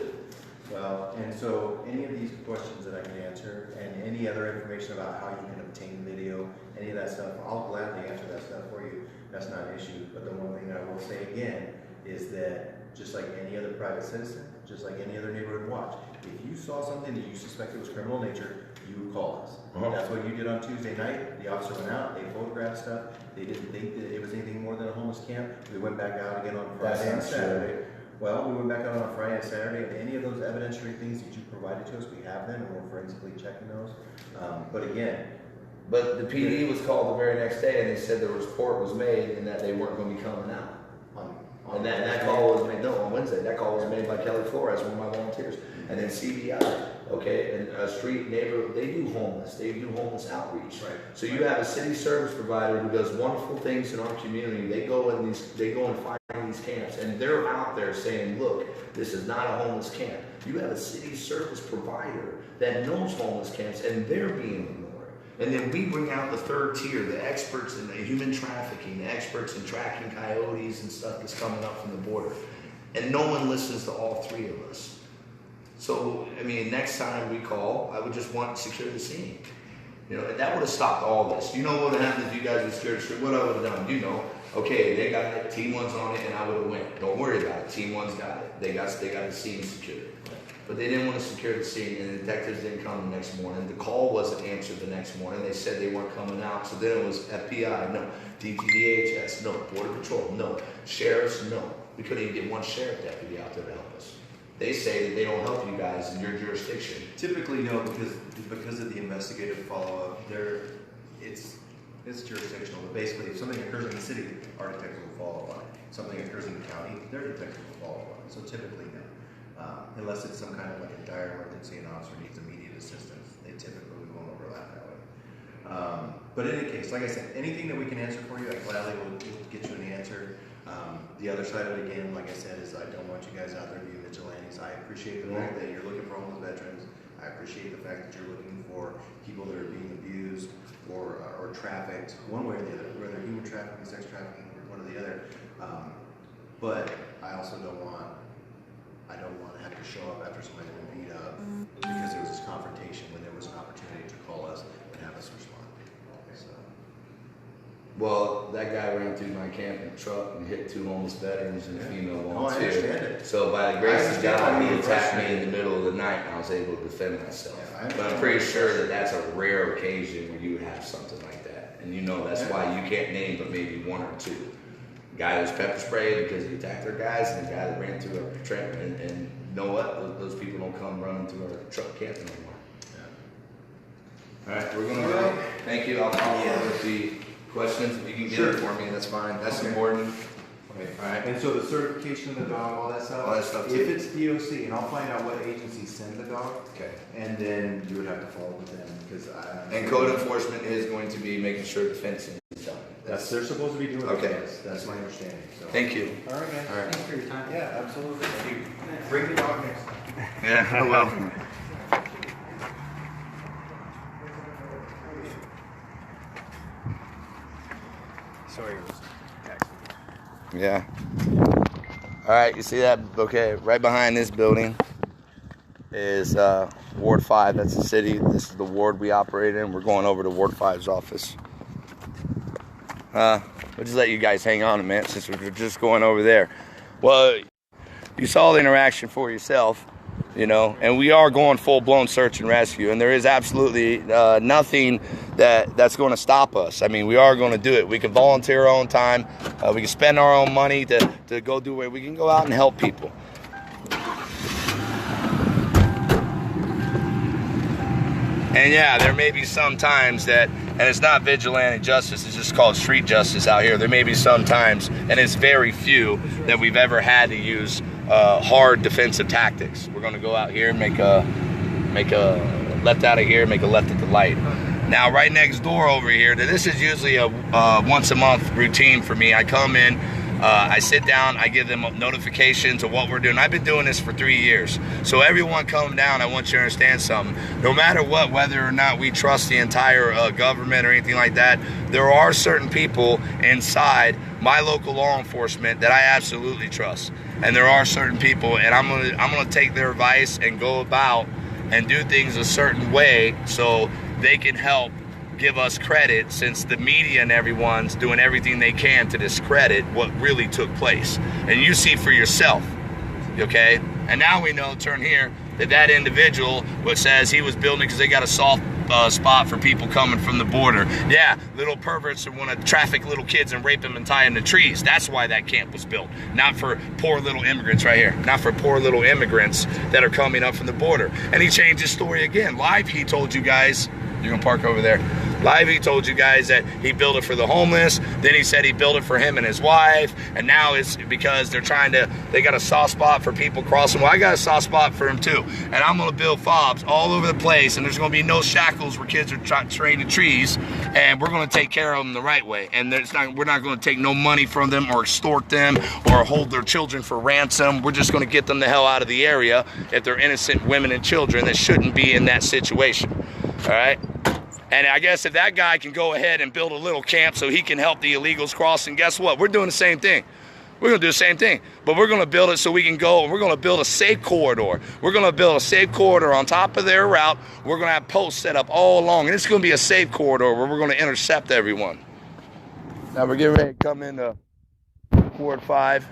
Well, and so any of these questions that I can answer, and any other information about how you can obtain video, any of that stuff, I'll gladly answer that stuff for you. That's not an issue. But the one thing that I will say again is that just like any other private citizen, just like any other neighborhood watch, if you saw something that you suspected was criminal in nature, you would call us. That's what you did on Tuesday night. The officer went out, they photographed stuff. They didn't think that it was anything more than a homeless camp. We went back out again on Friday and Saturday. Well, we went back out on Friday and Saturday, and any of those evidentiary things that you provided to us, we have them, and we're forensically checking those. But again, but the PD was called the very next day, and they said the report was made and that they weren't going to be coming out. And that call was made, no, on Wednesday. That call was made by Kelly Flores, one of my volunteers. And then CBI, okay, and a street neighbor, they do homeless outreach. Right. So you have a city service provider who does wonderful things in our community. They go and find these camps, and they're out there saying, look, this is not a homeless camp. You have a city service provider that knows homeless camps, and they're being ignored. And then we bring out the third tier, the experts in the human trafficking, the experts in tracking coyotes and stuff that's coming up from the border. And no one listens to all 3 of us. So, I mean, next time we call, I would just want to secure the scene. You know, that would have stopped all this. You know what would have happened if you guys were scared of street? What I would have done, you know, okay, they got it, Team 1's on it, and I would have went. Don't worry about it, Team 1's got it. They got the scene secured. But they didn't want to secure the scene, and the detectives didn't come the next morning. The call wasn't answered the next morning. They said they weren't coming out. So then it was FBI, no. DPDHS, no. Border Patrol, no. Sheriffs, no. We couldn't even get 1 sheriff deputy out there to help us. They say that they don't help you guys in your jurisdiction. typically no, because of the investigative follow-up, it's jurisdictional. But basically, if something occurs in the city, our detectives will follow up on it. Something occurs in the county, their detectives will follow up on it. So typically no. Unless it's some kind of like a dire emergency and officer needs immediate assistance, they typically won't overlap that way. But in any case, like I said, anything that we can answer for you, I gladly will get you an answer. The other side of it, again, like I said, is I don't want you guys out there being vigilantes. I appreciate the fact that you're looking for homeless veterans. I appreciate the fact that you're looking for people that are being abused or trafficked, one way or the other, whether human trafficking, sex trafficking, or one or the other. But I also don't want to have to show up after somebody's been beat up because there was this confrontation when there was an opportunity to call us and have us respond. So. Well, that guy ran through my camp in a truck and hit 2 homeless veterans and a female I volunteer. understand it. So by the grace of God, he attacked me in frustrated. the middle of the night, and I was able to defend myself. Yeah, But I'm pretty sure that that's a rare occasion where you would have something like that. And you know that's why you can't name but maybe 1 or 2. The guy that was pepper sprayed because he attacked their guys, and the guy that ran through our trench. And you know what? Those people don't come running through our truck camp anymore. All right, we're going to go. Thank you. I'll follow up with the questions. If you can get it for me, that's fine. That's important. Okay. All right. And so the certification of the dog, all that stuff, too. if it's DOC, and I'll find out what agency sends the dog, Okay. and then you would have to follow with them because And code enforcement is going to be making sure the fencing is done. they're supposed to be doing Okay. this. That's my understanding. So. Thank you. All right, guys. All right. Thanks for your time. Yeah, absolutely. Thank you. Bring the dog next time. Yeah, I will. Sorry, it was Yeah. All right, you see that? Okay, right behind this building is Ward 5. That's the city. This is the ward we operate in. We're going over to Ward 5's office. we'll just let you guys hang on a minute since we're just going over there. Well, you saw the interaction for yourself, you know, and we are going full-blown search and rescue, and there is absolutely nothing that's going to stop us. I mean, we are going to do it. We can volunteer our own time. We can spend our own money to go do it. We can go out and help people. And yeah, there may be some times that, and it's not vigilante justice, it's just called street justice out here. There may be some times, and it's very few, that we've ever had to use hard defensive tactics. We're going to go out here and make a left out of here, make a left at the light. Now, right next door over here, this is usually a once a month routine for me. I come in, I sit down, I give them notifications of what we're doing. I've been doing this for 3 years. So everyone come down, I want you to understand something. No matter what, whether or not we trust the entire government or anything like that, there are certain people inside my local law enforcement that I absolutely trust. And there are certain people, and I'm gonna take their advice and go about and do things a certain way so they can help give us credit, since the media and everyone's doing everything they can to discredit what really took place. And you see for yourself, okay? And now we know, turn here, that individual, which says he was building because they got a soft spot for people coming from the border. Yeah, little perverts who want to traffic little kids and rape them and tie them to trees. That's why that camp was built. Not for poor little immigrants right here. Not for poor little immigrants that are coming up from the border. And he changed his story again. Live, he told you guys, you're going to park over there. Live, he told you guys that he built it for the homeless. Then he said he built it for him and his wife. And now it's because they got a soft spot for people crossing. Well, I got a soft spot for him too. And I'm going to build fobs all over the place. And there's going to be no shackles where kids are trained to trees. And we're going to take care of them the right way. And we're not going to take no money from them or extort them or hold their children for ransom. We're just going to get them the hell out of the area if they're innocent women and children that shouldn't be in that situation. All right? And I guess if that guy can go ahead and build a little camp so he can help the illegals cross, and guess what? We're doing the same thing. We're going to do the same thing. But we're going to build it so we can go, and we're going to build a safe corridor. We're going to build a safe corridor on top of their route. We're going to have posts set up all along, and it's going to be a safe corridor where we're going to intercept everyone. Now we're getting ready to come into Ward 5.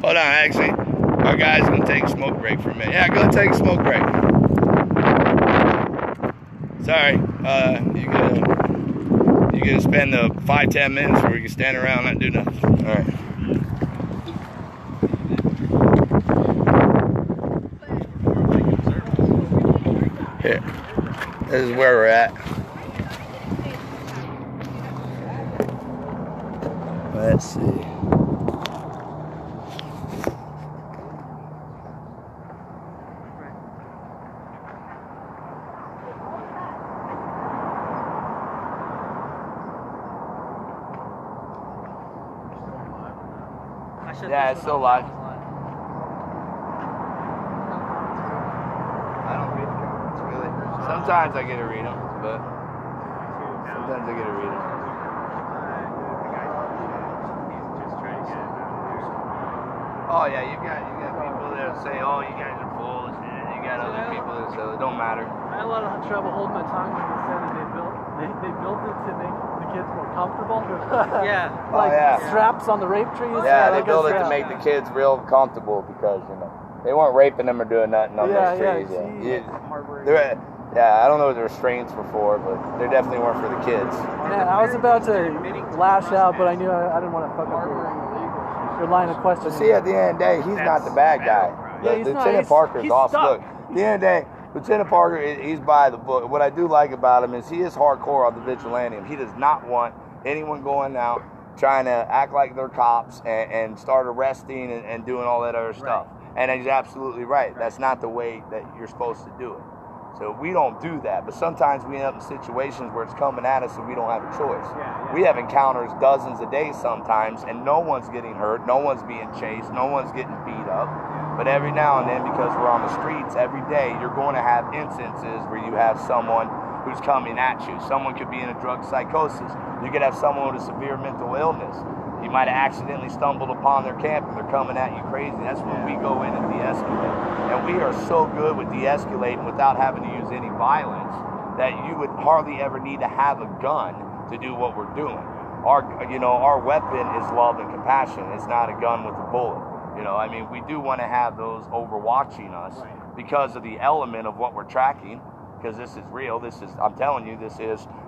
Hold on, actually, our guy's gonna take a smoke break for a minute. Yeah, go take a smoke break. Sorry, you gonna spend the 5-10 minutes where you can stand around and not do nothing. All right. Here, this is where we're at. Let's see. Yeah, it's still live. I don't read the comments, really. Sometimes I get to read them, but sometimes I get to read them. Oh yeah, you got people that say, oh, you guys are bullshit. You got other people that say it don't matter. I had a lot of trouble holding my tongue when they said that they built it to make the kids more comfortable. Yeah. Like straps on the rape trees. Yeah, they built it to make the kids real comfortable because, you know, they weren't raping them or doing nothing on those trees. Yeah, I don't know what the restraints were for, but they definitely weren't for the kids. Man, I was about to lash out, but I knew I didn't want to fuck up your line of questioning. But see, at the end of the day, he's not the bad guy. Lieutenant Parker's awesome. Look, at the end of the day, Lieutenant Parker, he's by the book. What I do like about him is he is hardcore on the vigilante. He does not want anyone going out trying to act like they're cops and start arresting and doing all that other stuff. And he's absolutely right. That's not the way that you're supposed to do it. So we don't do that. But sometimes we end up in situations where it's coming at us and we don't have a choice. We have encounters dozens a day sometimes, and no one's getting hurt, no one's being chased, no one's getting beat up. But every now and then, because we're on the streets every day, you're going to have instances where you have someone who's coming at you. Someone could be in a drug psychosis. You could have someone with a severe mental illness. You might have accidentally stumbled upon their camp and they're coming at you crazy. That's when we go in and de-escalate. And we are so good with de-escalating without having to use any violence that you would hardly ever need to have a gun to do what we're doing. Our weapon is love and compassion. It's not a gun with a bullet. We do want to have those overwatching us because of the element of what we're tracking, because this is real. I'm telling you,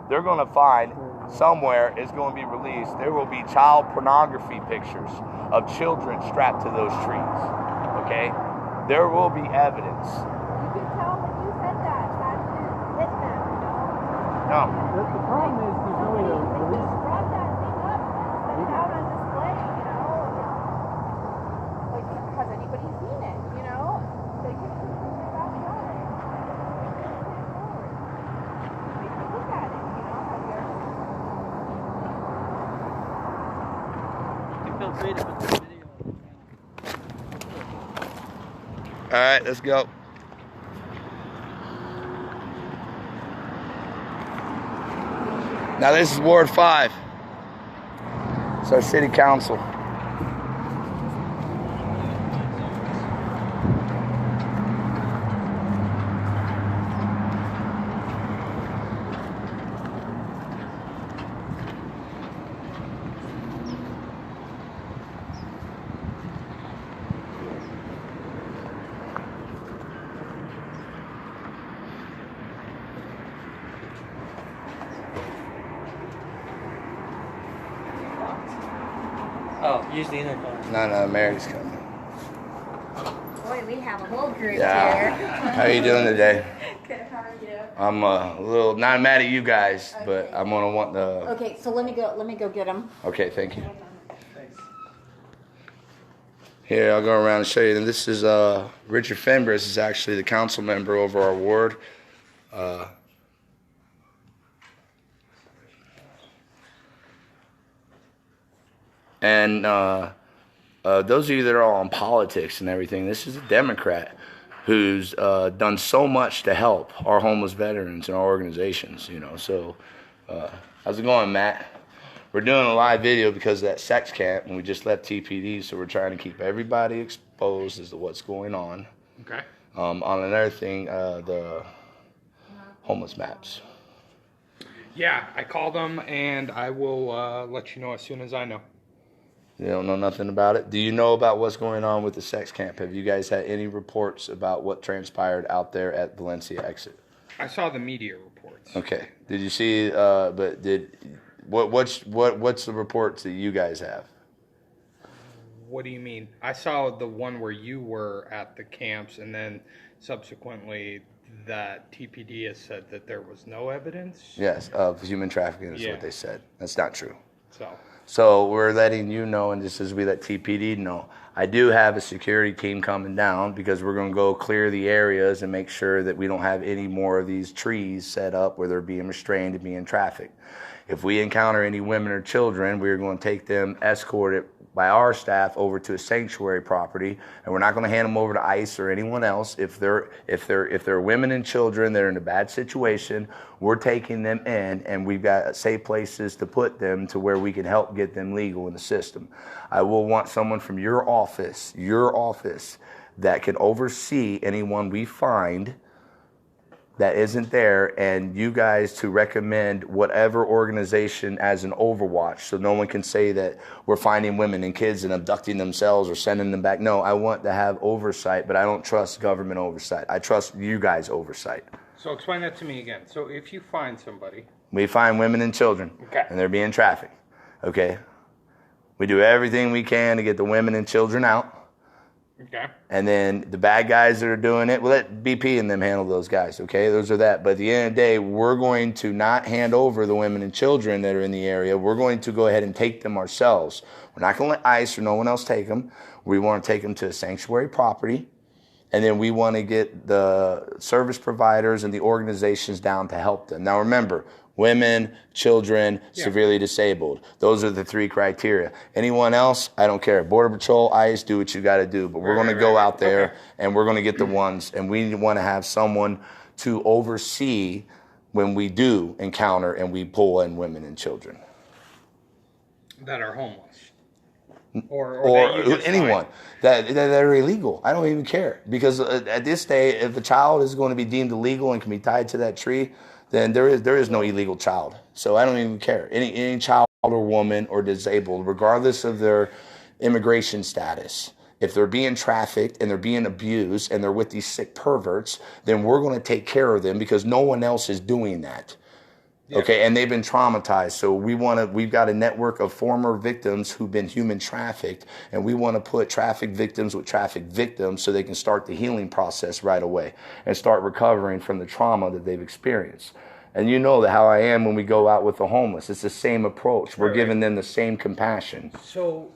they're going to find somewhere is going to be released. There will be child pornography pictures of children strapped to those trees. Okay? There will be evidence. You can tell when you said that didn't hit them, No. The problem is there's no way to They just brought that thing up and set it out on display, Like, has anybody seen it, They can prove it out on it. They can look at it, I feel creative with this video. All right, let's go. Now this is Ward 5. It's our city council. Oh, use the intercom. No, Mary's coming. Boy, we have a whole group Yeah. here. How are you doing today? Good, how are you? I'm a little not mad at you guys, but I'm gonna want the. Okay, so let me go get them. Okay, thank you. Here, I'll go around and show you. And this is Richard Fenbris is actually the council member over our ward. And those of you that are all in politics and everything, this is a Democrat who's done so much to help our homeless veterans and our organizations, So, how's it going, Matt? We're doing a live video because of that sex camp, and we just left TPD, so we're trying to keep everybody exposed as to what's going on. Okay. On another thing, the homeless maps. Yeah, I called them, and I will let you know as soon as I know. You don't know nothing about it? Do you know about what's going on with the sex camp? Have you guys had any reports about what transpired out there at Valencia exit? I saw the media reports. Okay. Did you see? What's the reports that you guys have? What do you mean? I saw the one where you were at the camps, and then subsequently that TPD has said that there was no evidence. Yes, of human trafficking is Yeah. what they said. That's not true. So we're letting you know, and just as we let TPD know, I do have a security team coming down because we're going to go clear the areas and make sure that we don't have any more of these trees set up where they're being restrained and being trafficked. If we encounter any women or children, we're going to take them escorted by our staff over to a sanctuary property, and we're not going to hand them over to ICE or anyone else. If they're women and children that are in a bad situation, we're taking them in, and we've got safe places to put them to where we can help get them legal in the system. I will want someone from your office that can oversee anyone we find that isn't there, and you guys to recommend whatever organization as an overwatch, so no one can say that we're finding women and kids and abducting themselves or sending them back. No, I want to have oversight, but I don't trust government oversight. I trust you guys' oversight. So explain that to me again. So if you find somebody, We find women and children, Okay. and they're being trafficked. Okay, we do everything we can to get the women and children out. okay, And then the bad guys that are doing it, we'll let BP and them handle those guys, okay? Those are that. But at the end of the day, we're going to not hand over the women and children that are in the area. We're going to go ahead and take them ourselves. We're not going to let ICE or no one else take them. We want to take them to a sanctuary property. And then we want to get the service providers and the organizations down to help them. Now remember, women, children, severely disabled. Those are the three criteria. Anyone else, I don't care. Border Patrol, ICE, do what you got to do. But we're going to go out there and we're going to get the ones. And we want to have someone to oversee when we do encounter and we pull in women and children. that are homeless. or that you just anyone that are illegal. I don't even care, because at this day, if a child is going to be deemed illegal and can be tied to that tree, then there is no illegal child. So I don't even care. Any child or woman or disabled, regardless of their immigration status, if they're being trafficked and they're being abused and they're with these sick perverts, then we're going to take care of them, because no one else is doing that. Yeah. Okay, and they've been traumatized. So we've got a network of former victims who've been human trafficked, and we want to put trafficked victims with trafficked victims so they can start the healing process right away and start recovering from the trauma that they've experienced. And you know that how I am when we go out with the homeless. It's the same approach. We're giving them the same compassion. So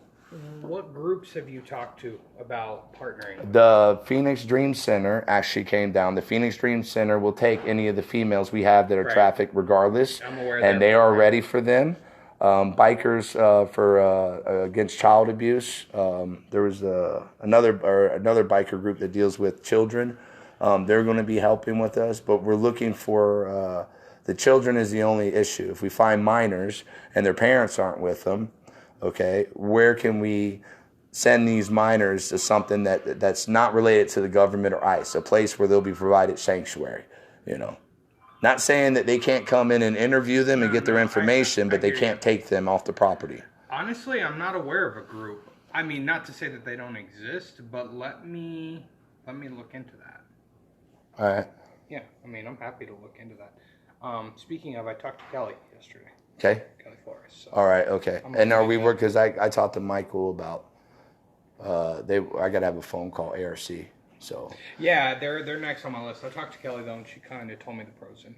what groups have you talked to about partnering? The Phoenix Dream Center actually came down. The Phoenix Dream Center will take any of the females we have that are trafficked regardless. I'm aware and they are ready for them. Bikers for against child abuse. There was another biker group that deals with children. They're going to be helping with us, but we're looking for the children is the only issue. If we find minors and their parents aren't with them, okay, where can we send these minors to something that's not related to the government or ICE, a place where they'll be provided sanctuary, you know? Not saying that they can't come in and interview them and get their information, but they can't take them off the property. Honestly, I'm not aware of a group. I mean, not to say that they don't exist, but let me look into that. All right. Yeah, I mean, I'm happy to look into that. Speaking of, I talked to Kelly yesterday. Okay. Kelly Flores. So all right. Okay. And are we work? Because I talked to Michael about I got to have a phone call ARC. So yeah, they're next on my list. I talked to Kelly though, and she kind of told me the pros and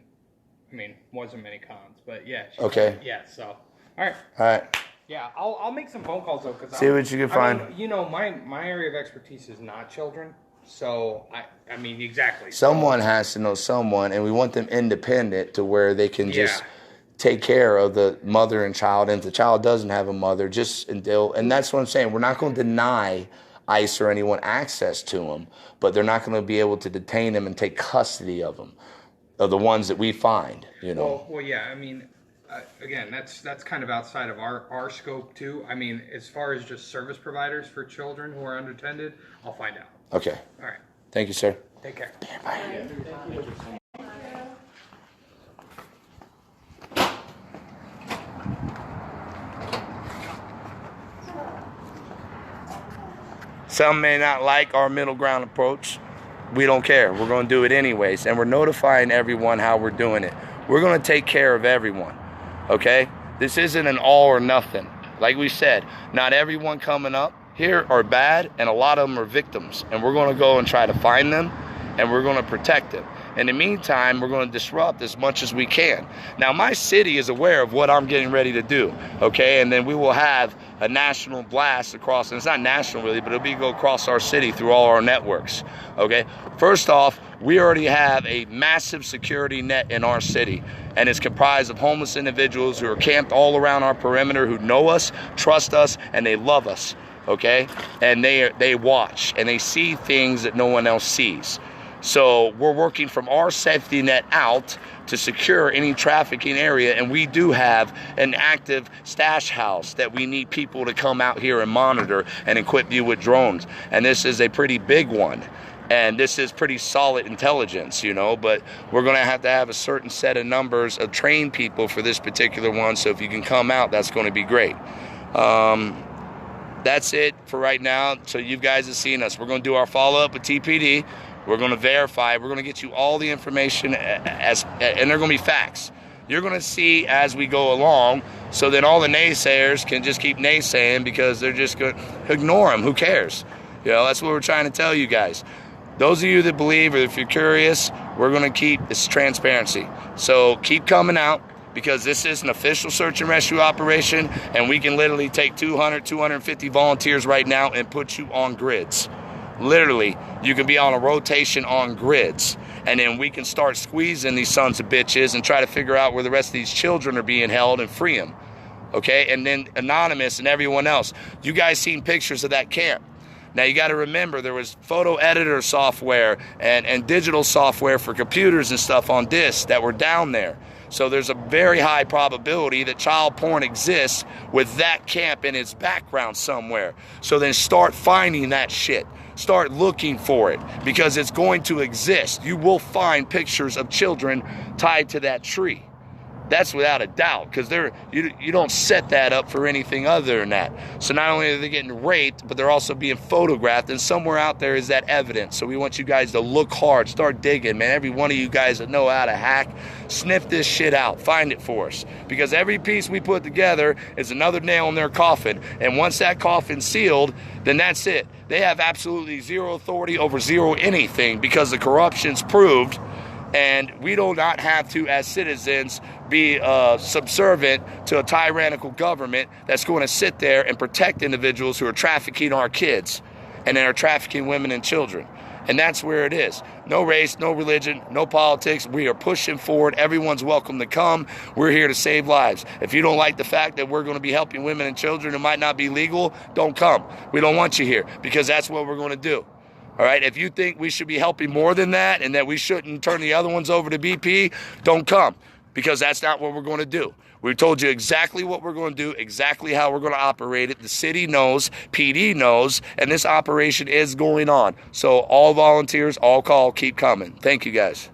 wasn't many cons, but yeah. Okay. Yeah. So all right. All right. Yeah, I'll make some phone calls though, because see what you can find. My area of expertise is not children. So, I mean, exactly. Someone has to know someone, and we want them independent to where they can just take care of the mother and child. And if the child doesn't have a mother, and that's what I'm saying. We're not going to deny ICE or anyone access to them, but they're not going to be able to detain them and take custody of them, of the ones that we find, you know. Well, yeah, I mean, again, that's kind of outside of our scope, too. I mean, as far as just service providers for children who are unattended, I'll find out. Okay. All right. Thank you, sir. Take care. Bye. Some may not like our middle ground approach. We don't care. We're going to do it anyways, and we're notifying everyone how we're doing it. We're going to take care of everyone, okay? This isn't an all or nothing. Like we said, not everyone coming up here are bad, and a lot of them are victims, and we're going to go and try to find them, and we're going to protect them. In the meantime, we're going to disrupt as much as we can. Now, my city is aware of what I'm getting ready to do, okay? And then we will have a national blast across, and it's not national really, but it'll go across our city through all our networks, okay? First off, we already have a massive security net in our city, and it's comprised of homeless individuals who are camped all around our perimeter, who know us, trust us, and they love us. Okay, and they watch and they see things that no one else sees. So we're working from our safety net out to secure any trafficking area, and we do have an active stash house that we need people to come out here and monitor and equip you with drones. And this is a pretty big one, and this is pretty solid intelligence, you know, but we're going to have a certain set of numbers of trained people for this particular one. So if you can come out, that's going to be great. That's it for right now. So you guys have seen us. We're going to do our follow-up with TPD. We're going to verify. We're going to get you all the information, and they're going to be facts. You're going to see as we go along, so then all the naysayers can just keep naysaying, because they're just going to ignore them. Who cares? You know, that's what we're trying to tell you guys. Those of you that believe, or if you're curious, we're going to keep this transparency. So keep coming out, because this is an official search and rescue operation, and we can literally take 200, 250 volunteers right now and put you on grids. Literally, you can be on a rotation on grids, and then we can start squeezing these sons of bitches and try to figure out where the rest of these children are being held and free them, okay? And then Anonymous and everyone else. You guys seen pictures of that camp. Now, you got to remember, there was photo editor software and digital software for computers and stuff on discs that were down there. So there's a very high probability that child porn exists with that camp in its background somewhere. So then start finding that shit. Start looking for it, because it's going to exist. You will find pictures of children tied to that tree. That's without a doubt, because you don't set that up for anything other than that. So not only are they getting raped, but they're also being photographed, and somewhere out there is that evidence. So we want you guys to look hard, start digging, man. Every one of you guys that know how to hack, sniff this shit out, find it for us. Because every piece we put together is another nail in their coffin, and once that coffin's sealed, then that's it. They have absolutely zero authority over zero anything, because the corruption's proved. And we do not have to, as citizens, be subservient to a tyrannical government that's going to sit there and protect individuals who are trafficking our kids and that are trafficking women and children. And that's where it is. No race, no religion, no politics. We are pushing forward. Everyone's welcome to come. We're here to save lives. If you don't like the fact that we're going to be helping women and children who might not be legal, don't come. We don't want you here, because that's what we're going to do. All right, if you think we should be helping more than that and that we shouldn't turn the other ones over to BP, don't come, because that's not what we're going to do. We've told you exactly what we're going to do, exactly how we're going to operate it. The city knows, PD knows, and this operation is going on. So all volunteers, all call, keep coming. Thank you, guys.